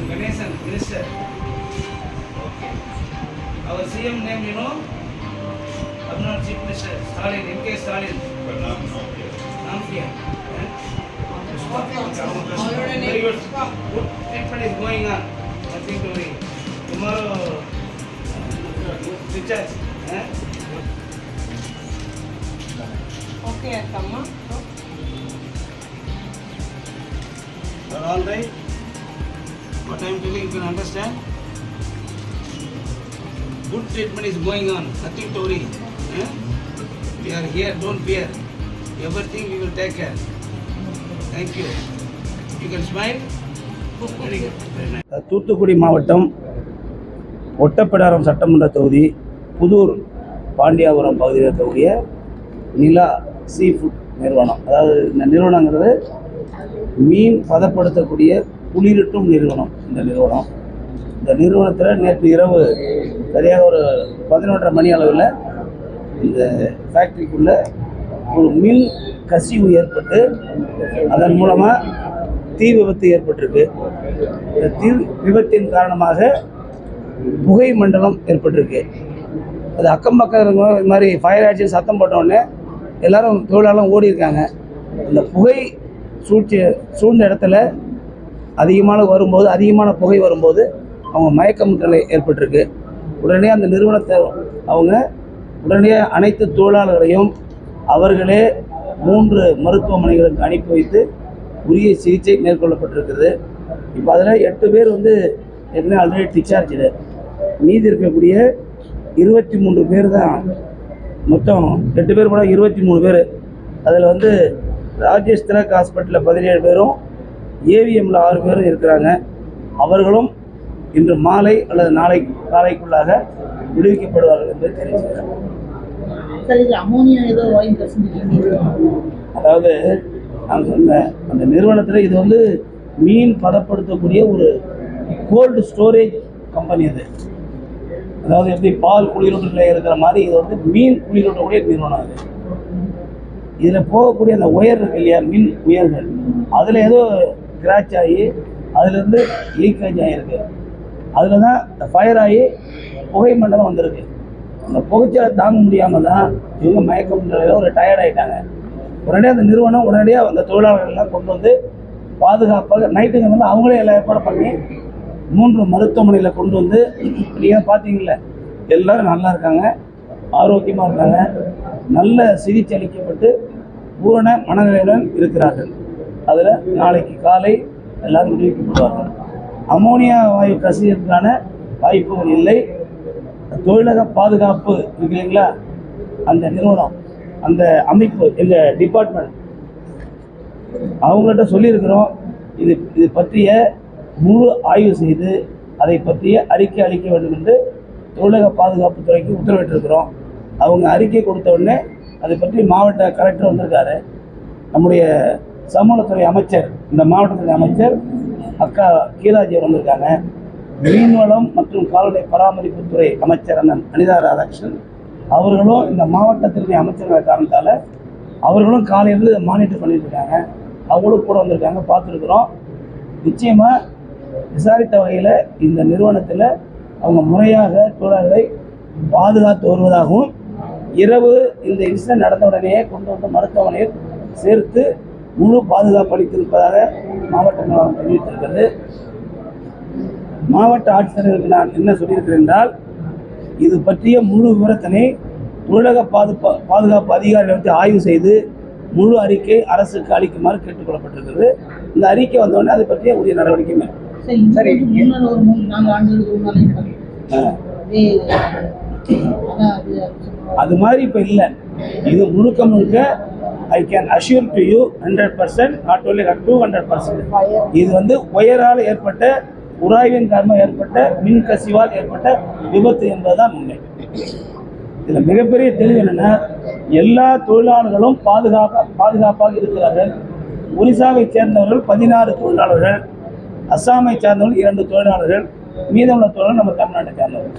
Ganesan, Minister. Okay. Our CM name, you know? Abnormal Chief Minister, Stalin, MK Stalin. Namkia. Very good. Good treatment is going on. Nothing to worry. Tomorrow, discharge. Okay, Amma. Are all right? What I am telling you can understand? Good treatment is going on. Nothing to worry. We are here. Don't fear. Everything we will take care. Thank you. You can smile. Very good. Very nice. Thoothukudi மாவட்டம் ஒட்டப்பிடாரம் சட்டமன்ற தொகுதி புதூர் பாண்டியாபுரம் பகுதியில் இருக்கக்கூடிய நிலா sea food நிறுவனம். அதாவது இந்த நிறுவனங்கிறது மீன் பதப்படுத்தக்கூடிய குளிரூட்டும் நிறுவனம். இந்த நிறுவனத்தில் நேற்று இரவு சரியாக ஒரு 11:30 மணி அளவில் இந்த ஃபேக்ட்ரிக்குள்ள ஒரு மின் கசிவு ஏற்பட்டு அதன் மூலமாக தீ விபத்து ஏற்பட்டிருக்கு. இந்த தீ விபத்தின் காரணமாக புகை மண்டலம் ஏற்பட்டிருக்கு. அது அக்கம் பக்கம் இருக்கிறவங்க இது மாதிரி ஃபயர் ஆக்சிடென்ட் சத்தம் போட்டோடனே எல்லோரும் தொழிலாளரும் ஓடி இருக்காங்க. இந்த புகை சூழ்ந்த இடத்துல அதிகமான புகை வரும்போது அவங்க மயக்கமுற்றலை ஏற்பட்டிருக்கு. உடனே அந்த நிறுவனத்தை அவங்க உடனடியாக அனைத்து தொழிலாளர்களையும் அவர்களே 3 மருத்துவமனைகளுக்கு அனுப்பி வைத்து உரிய சிகிச்சை மேற்கொள்ளப்பட்டிருக்குது. இப்போ அதில் 8 பேர் ஏற்கனவே ஆல்ரெடி டிஸ்சார்ஜு. மீதி இருக்கக்கூடிய 23 பேர் தான். மொத்தம் 8 பேர் கூட 23 பேர். அதில் ராஜேஷ் திலக் ஹாஸ்பிட்டலில் 17 பேரும், ஏவிஎம்மில் 6 பேரும் இருக்கிறாங்க. அவர்களும் இன்று மாலை அல்லது நாளை காலைக்குள்ளாக விடுவிக்கப்படுவார்கள் என்று தெரிவிக்கிறார். அதாவது நான் சொன்ன அந்த நிறுவனத்தில் இது மீன் பதப்படுத்தக்கூடிய ஒரு கோல்டு ஸ்டோரேஜ் கம்பெனி. அது அதாவது எப்படி பால் குளிரூட்டத்தில் இருக்கிற மாதிரி இது மீன் குளிரூட்டக்கூடிய நிறுவனம். அது இதில் போகக்கூடிய அந்த ஒயர் இருக்கு இல்லையா, மின் உயர்கள், அதில் ஏதோ கிராச் ஆகி அதுலேருந்து லீக்கேஜ் ஆகிருக்கு. அதில் தான் ஃபயர் ஆகி புகை மண்டலம் வந்திருக்கு. அந்த புகைச்சலை தாங்க முடியாமல் தான் இவங்க மயக்கம் நிலையில் ஒரு டயர்ட் ஆகிட்டாங்க. உடனடியாக அந்த நிறுவனம் உடனடியாக அந்த தொழிலாளர்கள்லாம் கொண்டு பாதுகாப்பாக நைட்டுங்க அவங்களே எல்லாம் ஏற்பாடு பண்ணி 3 மருத்துவமனையில் கொண்டு நீங்கள் பார்த்தீங்கள எல்லோரும் நல்லா இருக்காங்க, ஆரோக்கியமாக இருக்காங்க, நல்ல சிகிச்சை அளிக்கப்பட்டு பூரண மனநிலையுடன் இருக்கிறார்கள். அதில் நாளைக்கு காலை எல்லாரும் விடுவிக்கப்படுவார்கள். அமோனியா வாயு கசியத்துக்கான வாய்ப்புகள் இல்லை. தொழிலக பாதுகாப்பு இருக்கு இல்லைங்களா, அந்த நிறுவனம், அந்த அமைப்பு, எங்கள் டிபார்ட்மெண்ட் அவங்கள்ட்ட சொல்லியிருக்கிறோம். இது பற்றிய முழு ஆய்வு செய்து அதை பற்றிய அறிக்கை அளிக்க வேண்டும் என்று தொழிலக பாதுகாப்புத்துறைக்கு உத்தரவிட்டிருக்கிறோம். அவங்க அறிக்கை கொடுத்த உடனே அதை பற்றி மாவட்ட கலெக்டர் வந்திருக்காரு. நம்முடைய சமூகத்துறை அமைச்சர், இந்த மாவட்டத்துறை அமைச்சர் அக்கா கீதாஜி வந்திருக்காங்க. மீன்வளம் மற்றும் கால்நடை பராமரிப்புத்துறை அமைச்சர் அண்ணன் அனிதா ராதாகிருஷ்ணன் அவர்களும் இந்த மாவட்டத்தினுடைய அமைச்சர்கள் காரணத்தால் அவர்களும் காலையிலிருந்து மானிட்டர் பண்ணிட்டு இருக்காங்க. அவங்களும் கூட வந்திருக்காங்க, பார்த்துருக்குறோம். நிச்சயமாக விசாரித்த வகையில் இந்த நிறுவனத்தில் அவங்க முறையாக தொழிலாளர்களை பாதுகாத்து வருவதாகவும், இரவு இந்த இன்சிடென்ட் நடந்த உடனே கொண்டு மருத்துவமனையில் சேர்த்து முழு பாதுகாப்பு அளித்திருப்பதாக மாவட்ட நிர்வாகம் தெரிவித்திருக்கிறது. மாவட்ட ஆட்சியர்களுக்கு நான் என்ன சொல்லியிருக்கிறேன் என்றால், இது பற்றிய முழு விவரத்தினை தொழிலக பாதுகாப்பு அதிகாரிகளை ஆய்வு செய்து முழு அறிக்கை அரசுக்கு அளிக்குமாறு கேட்டுக்கொள்ளப்பட்டிருக்கிறது. இந்த அறிக்கை வந்தவுடனே அதை பற்றிய உரிய நடவடிக்கை மேற்கொள்ளும். அது மாதிரி இப்போ இல்லை. இது முழுக்க I can assure to you 100%, not only 200%. இது ஒயரால் ஏற்பட்ட உராய்வின் காரணமாக ஏற்பட்ட மின் கசிவால் ஏற்பட்ட விபத்து என்பதுதான் உண்மை. இதில் மிகப்பெரிய தெளிவு என்னென்னா, எல்லா தொழிலாளர்களும் பாதுகாப்பாக இருக்கிறார்கள். ஒரிசாவை சேர்ந்தவர்கள் 16 தொழிலாளர்கள், அஸ்ஸாமை சேர்ந்தவர்கள் 2 தொழிலாளர்கள், மீதமுள்ள தொழிலாளர்கள் நம்ம தமிழ்நாட்டை சேர்ந்தவர்கள்.